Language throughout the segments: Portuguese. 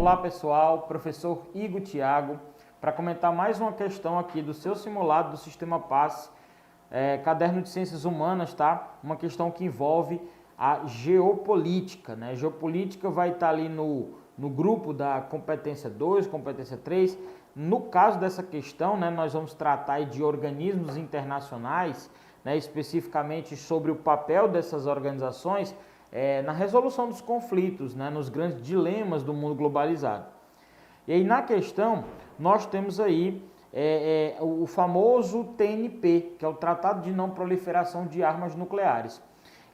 Olá pessoal, professor Igor Thiago, para comentar mais uma questão aqui do seu simulado do Sistema PASS, caderno de Ciências Humanas, tá? Uma questão que envolve a geopolítica, né? Geopolítica vai estar ali no grupo da competência 2, competência 3. No caso dessa questão, né, nós vamos tratar de organismos internacionais, né, especificamente sobre o papel dessas organizações na resolução dos conflitos, né, nos grandes dilemas do mundo globalizado. E aí na questão nós temos aí o famoso TNP, que é o Tratado de Não Proliferação de Armas Nucleares.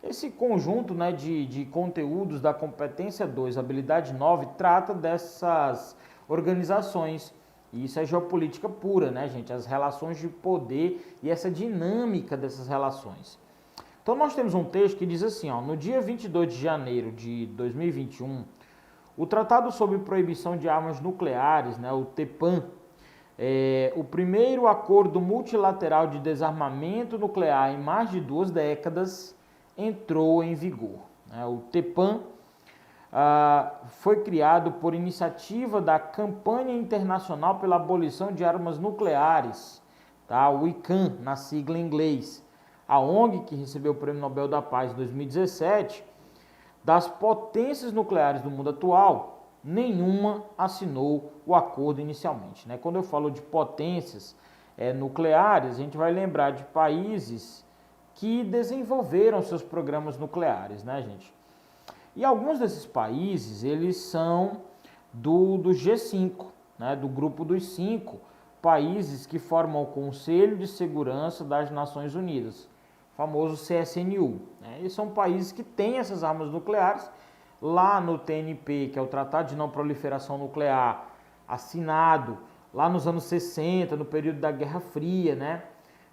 Esse conjunto, né, de conteúdos da competência 2, habilidade 9, trata dessas organizações. E isso é geopolítica pura, né, gente? As relações de poder e essa dinâmica dessas relações. Então nós temos um texto que diz assim, ó, no dia 22 de janeiro de 2021, o Tratado sobre Proibição de Armas Nucleares, né, o TPAN, o primeiro acordo multilateral de desarmamento nuclear em mais de 2 décadas, entrou em vigor. O TPAN foi criado por iniciativa da Campanha Internacional pela Abolição de Armas Nucleares, tá? O ICAN, na sigla em inglês. A ONG, que recebeu o Prêmio Nobel da Paz em 2017, das potências nucleares do mundo atual, nenhuma assinou o acordo inicialmente, né? Quando eu falo de potências nucleares, a gente vai lembrar de países que desenvolveram seus programas nucleares, né, gente? E alguns desses países, eles são do G5, né, do grupo dos 5 países que formam o Conselho de Segurança das Nações Unidas, famoso CSNU. Né? Eles são países que têm essas armas nucleares. Lá no TNP, que é o Tratado de Não Proliferação Nuclear, assinado lá nos anos 60, no período da Guerra Fria, né?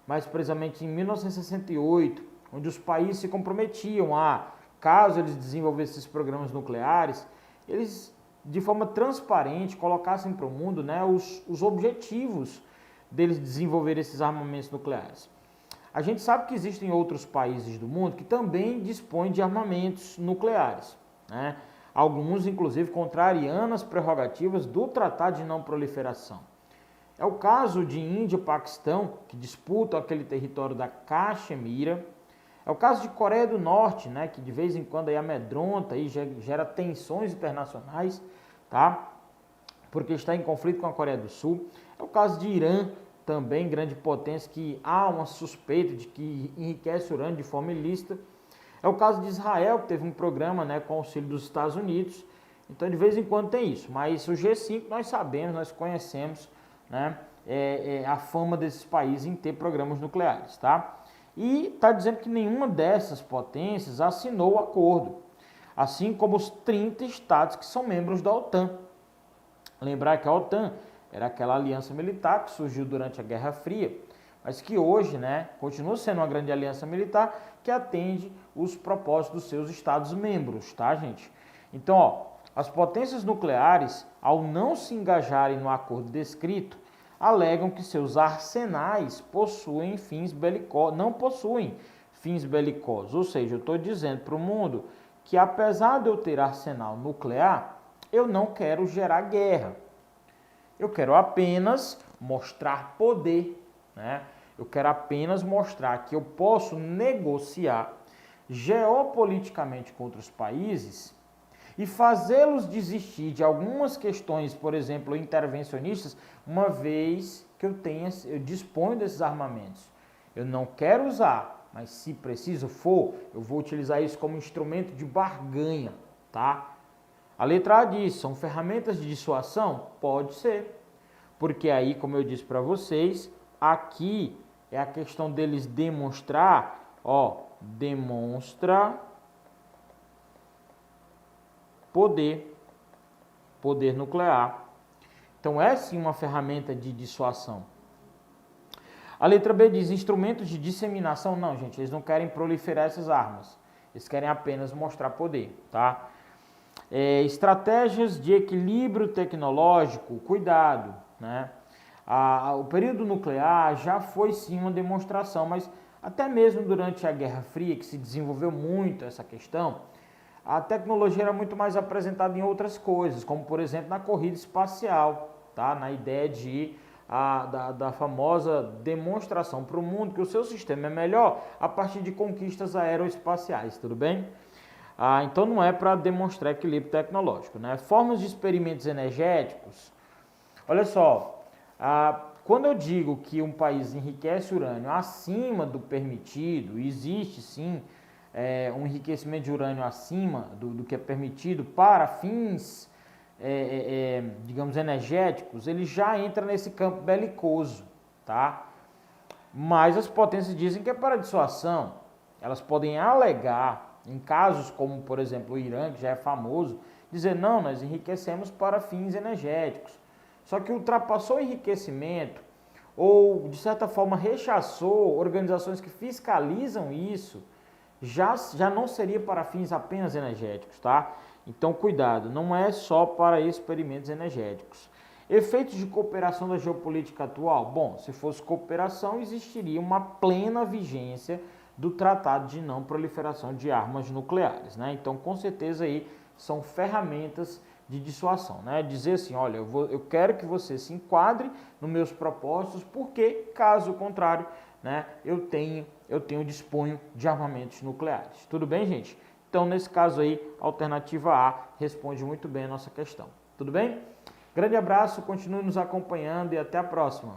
Mais precisamente em 1968, onde os países se comprometiam a, caso eles desenvolvessem esses programas nucleares, eles, de forma transparente, colocassem para o mundo, né, os objetivos deles desenvolverem esses armamentos nucleares. A gente sabe que existem outros países do mundo que também dispõem de armamentos nucleares, né? Alguns, inclusive, contrariando as prerrogativas do Tratado de Não Proliferação. É o caso de Índia e Paquistão, que disputam aquele território da Caxemira. É o caso de Coreia do Norte, né, que de vez em quando aí amedronta e gera tensões internacionais, tá? Porque está em conflito com a Coreia do Sul. É o caso de Irã, também grande potência, que há uma suspeita de que enriquece urânio de forma ilícita. É o caso de Israel, que teve um programa, né, com auxílio dos Estados Unidos. Então, de vez em quando tem isso. Mas o G5 nós sabemos, nós conhecemos, né, a fama desses países em ter programas nucleares, tá? E está dizendo que nenhuma dessas potências assinou o acordo, assim como os 30 estados que são membros da OTAN. Lembrar que a OTAN era aquela aliança militar que surgiu durante a Guerra Fria, mas que hoje, né, continua sendo uma grande aliança militar que atende os propósitos dos seus estados membros, tá, gente? Então, ó, as potências nucleares, ao não se engajarem no acordo descrito, alegam que seus arsenais possuem fins belicosos, não possuem fins belicosos. Ou seja, eu estou dizendo para o mundo que apesar de eu ter arsenal nuclear, eu não quero gerar guerra. Eu quero apenas mostrar poder, né? Eu quero apenas mostrar que eu posso negociar geopoliticamente com outros países e fazê-los desistir de algumas questões, por exemplo, intervencionistas, uma vez que eu disponho desses armamentos. Eu não quero usar, mas se preciso for, eu vou utilizar isso como instrumento de barganha, tá? A letra A diz, são ferramentas de dissuasão? Pode ser, porque aí, como eu disse para vocês, aqui é a questão deles demonstrar, ó, demonstra poder nuclear. Então é sim uma ferramenta de dissuasão. A letra B diz instrumentos de disseminação. Não, gente, eles não querem proliferar essas armas. Eles querem apenas mostrar poder, tá? Estratégias de equilíbrio tecnológico, cuidado, né? O período nuclear já foi sim uma demonstração, mas até mesmo durante a Guerra Fria, que se desenvolveu muito essa questão, a tecnologia era muito mais apresentada em outras coisas, como por exemplo na corrida espacial, tá? Na ideia da famosa demonstração para o mundo que o seu sistema é melhor a partir de conquistas aeroespaciais, tudo bem? Então não é para demonstrar equilíbrio tecnológico, né? Formas de experimentos energéticos. Olha só, quando eu digo que um país enriquece urânio acima do permitido, existe sim um enriquecimento de urânio acima do que é permitido para fins, digamos, energéticos, ele já entra nesse campo belicoso, tá? Mas as potências dizem que é para dissuasão. Elas podem alegar, em casos como, por exemplo, o Irã, que já é famoso, dizer, não, nós enriquecemos para fins energéticos. Só que ultrapassou o enriquecimento ou, de certa forma, rechaçou organizações que fiscalizam isso, já não seria para fins apenas energéticos, tá? Então, cuidado, não é só para experimentos energéticos. Efeitos de cooperação da geopolítica atual? Bom, se fosse cooperação, existiria uma plena vigência do Tratado de Não Proliferação de Armas Nucleares, né? Então, com certeza aí são ferramentas de dissuasão, né? Dizer assim, olha, eu quero que você se enquadre nos meus propósitos, porque caso contrário, né, eu disponho de armamentos nucleares. Tudo bem, gente? Então, nesse caso aí, a alternativa A responde muito bem a nossa questão. Tudo bem? Grande abraço, continue nos acompanhando e até a próxima.